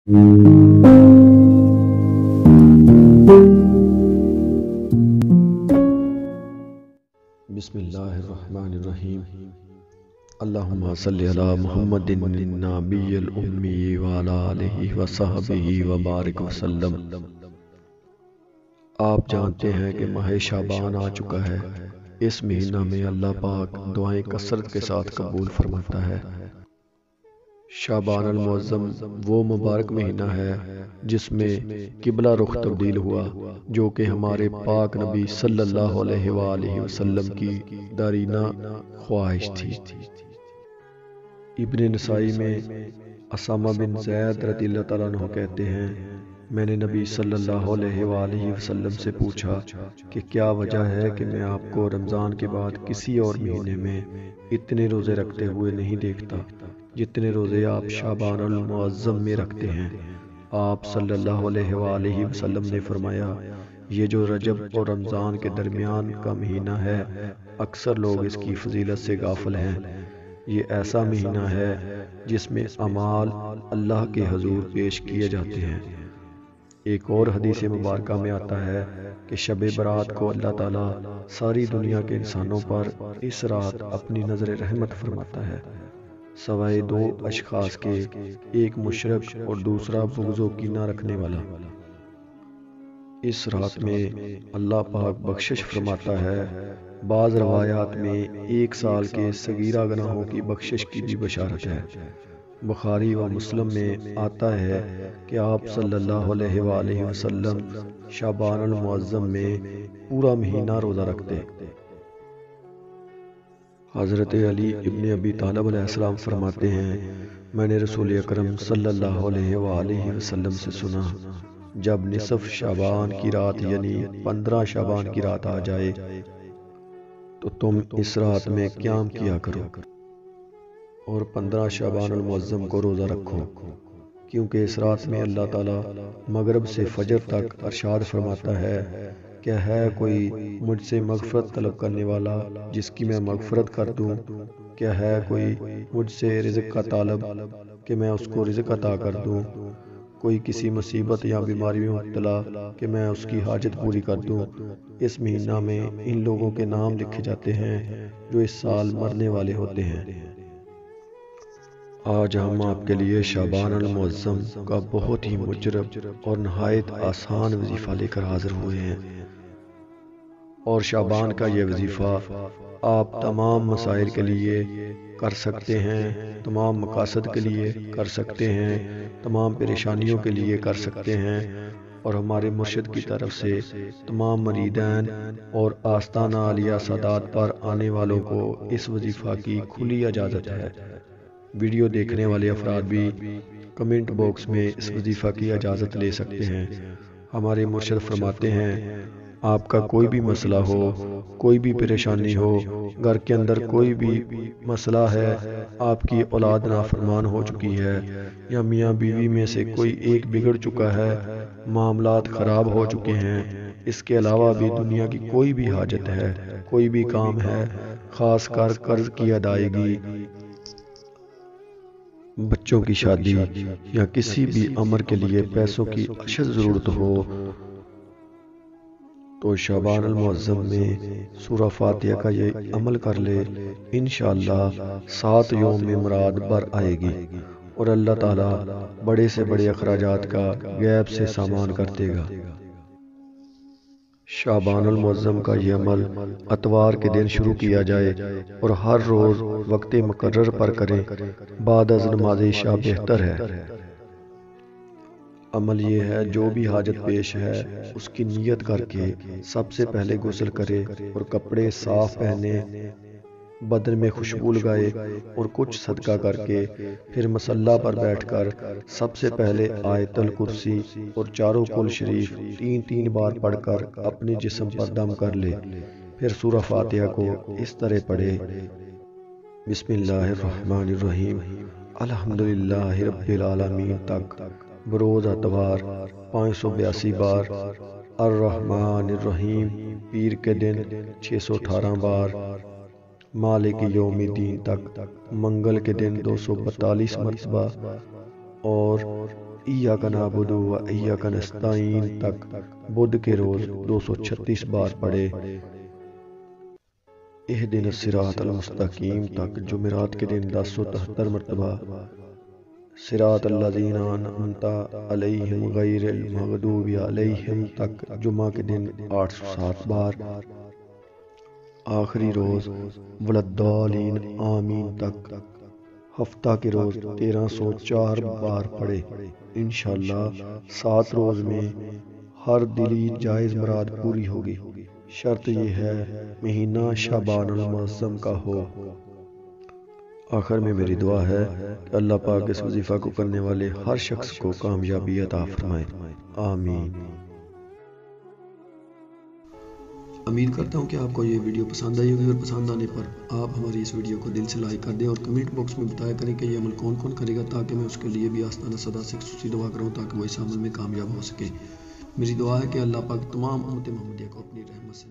بسم اللہ الرحمن الرحیم۔ اللہم صلی علی محمد النبی الامی وعلی آلہ وصحبہ وبارک وسلم۔ آپ جانتے ہیں کہ ماہ شعبان آ چکا ہے۔ اس مہینہ میں اللہ پاک دعائیں کثرت کے ساتھ قبول فرماتا ہے۔ شعبان المعظم وہ مبارک مہینہ ہے جس میں قبلہ رخ تبدیل ہوا، جو کہ ہمارے پاک نبی صلی اللہ علیہ وآلہ وسلم کی دارینہ خواہش تھی۔ ابن نسائی میں اسامہ بن زید رضی اللہ تعالیٰ عنہ کہتے ہیں، میں نے نبی صلی اللہ علیہ وآلہ وسلم سے پوچھا کہ کیا وجہ ہے کہ میں آپ کو رمضان کے بعد کسی اور مہینے میں اتنے روزے رکھتے ہوئے نہیں دیکھتا جتنے روزے آپ شعبان المعظم میں رکھتے ہیں۔ آپ صلی اللہ علیہ وآلہ وسلم نے فرمایا، یہ جو رجب اور رمضان کے درمیان کا مہینہ ہے، اکثر لوگ اس کی فضیلت سے غافل ہیں۔ یہ ایسا مہینہ ہے جس میں اعمال اللہ کے حضور پیش کیے جاتے ہیں۔ ایک اور حدیث مبارکہ میں آتا ہے کہ شب برات کو اللہ تعالیٰ ساری دنیا کے انسانوں پر اس رات اپنی نظر رحمت فرماتا ہے، سوائے دو اشخاص کے، ایک مشرک اور دوسرا بغض و کینہ رکھنے والا۔ اس رات میں اللہ پاک بخشش فرماتا ہے۔ بعض روایات میں 1 سال کے صغیرہ گناہوں کی بخشش کی بھی بشارت ہے۔ بخاری و مسلم میں آتا ہے کہ آپ صلی اللہ علیہ وآلہ وسلم شعبان المعظم میں پورا مہینہ روزہ رکھتے۔ حضرت علی ابن ابی طالب علیہ السلام فرماتے ہیں، میں نے رسول اکرم صلی اللہ علیہ وآلہ وسلم سے سنا، جب نصف شعبان کی رات یعنی 15 شعبان کی رات آ جائے تو تم اس رات میں قیام کیا کرو اور 15 شعبان المعظم کو روزہ رکھو، کیونکہ اس رات میں اللہ تعالیٰ مغرب سے فجر تک ارشاد فرماتا ہے، کیا ہے کوئی مجھ سے مغفرت طلب کرنے والا جس کی میں مغفرت کر دوں؟ کیا ہے کوئی مجھ سے رزق کا طالب کہ میں اس کو رزق عطا کر دوں؟ کوئی کسی مصیبت یا بیماری میں مبتلا کہ میں اس کی حاجت پوری کر دوں؟ اس مہینہ میں ان لوگوں کے نام لکھے جاتے ہیں جو اس سال مرنے والے ہوتے ہیں۔ آج ہم آپ کے لیے شعبان المعظم کا بہت ہی مجرب اور نہایت آسان وظیفہ لے کر حاضر ہوئے ہیں، اور شعبان کا یہ وظیفہ آپ تمام مسائل کے لیے کر سکتے ہیں، تمام مقاصد کے لیے کر سکتے ہیں، تمام پریشانیوں کے لیے کر سکتے ہیں، اور ہمارے مرشد کی طرف سے تمام مریدین اور آستانہ عالیہ سادات پر آنے والوں کو اس وظیفہ کی کھلی اجازت ہے۔ ویڈیو دیکھنے والے افراد بھی کمنٹ باکس میں اس وظیفہ کی اجازت لے سکتے ہیں۔ ہمارے مرشد فرماتے ہیں، آپ کا کوئی بھی مسئلہ ہو، کوئی بھی پریشانی ہو، گھر کے اندر کوئی بھی مسئلہ ہے، آپ کی اولاد نافرمان ہو چکی ہے، یا میاں بیوی میں سے کوئی ایک بگڑ چکا ہے، معاملات خراب ہو چکے ہیں، اس کے علاوہ بھی دنیا کی کوئی بھی حاجت ہے، کوئی بھی کام ہے، خاص کر قرض کی ادائیگی، بچوں کی شادی، یا کسی بھی امر کے لیے پیسوں کی اشد ضرورت ہو، تو شعبان المعظم میں سورہ فاتحہ کا یہ عمل کر لے، انشاءاللہ 7 یوم میں مراد بر آئے گی، اور اللہ تعالیٰ بڑے سے بڑے اخراجات کا غیب سے سامان کر دے گا۔ شعبان المعظم کا یہ عمل اتوار کے دن شروع کیا جائے اور ہر روز وقت مقرر پر کریں، بعد از نماز عشاء بہتر ہے۔ عمل یہ ہے، جو بھی حاجت پیش ہے اس کی نیت کر کے سب سے پہلے غسل کرے اور کپڑے صاف پہنے، بدن میں خوشبو لگائے اور کچھ صدقہ کر کے پھر مصلی پر بیٹھ کر سب سے پہلے آیت الکرسی اور چاروں کل شریف 3 بار پڑھ کر اپنے جسم پر دم کر لے، پھر سورہ فاتحہ کو اس طرح پڑھے، بسم اللہ الرحمن الرحیم، الحمدللہ رب العالمین تک بروز اتوار 582 بار، الرحمن الرحیم پیر کے دن 618 بار، مالک یوم الدین تک منگل کے دن 242 مرتبہ، اور ایاک نعبد و ایاک نستعین تک بدھ کے روز 236 بار پڑھے۔ اہدنا الصراط المستقیم تک جمعرات کے دن 1073 مرتبہ، صراط الذین انعمت علیہم غیر المغضوب علیہم تک جمعہ کے دن 807 بار، آخری روز وللضالین آمین تک ہفتہ کے روز 1304 بار پڑھے۔ انشاءاللہ 7 روز میں ہر دلی جائز مراد پوری ہوگی۔ شرط یہ ہے مہینہ شعبان المعظم کا ہو۔ آخر میں میری دعا ہے کہ اللہ پاک اس وظیفہ کو کرنے والے ہر شخص کو کامیابی عطا فرمائے، آمین۔ امید کرتا ہوں کہ آپ کو یہ ویڈیو پسند آئی ہوگی، اور پسند آنے پر آپ ہماری اس ویڈیو کو دل سے لائک کر دیں اور کمنٹ باکس میں بتایا کریں کہ یہ عمل کون کون کرے گا، تاکہ میں اس کے لیے بھی آستانہ صدا سے خصوصی دعا کروں تاکہ وہ اس عمل میں کامیاب ہو سکے۔ میری دعا ہے کہ اللہ پاک تمام امت محمدیہ کو اپنی رحمت سے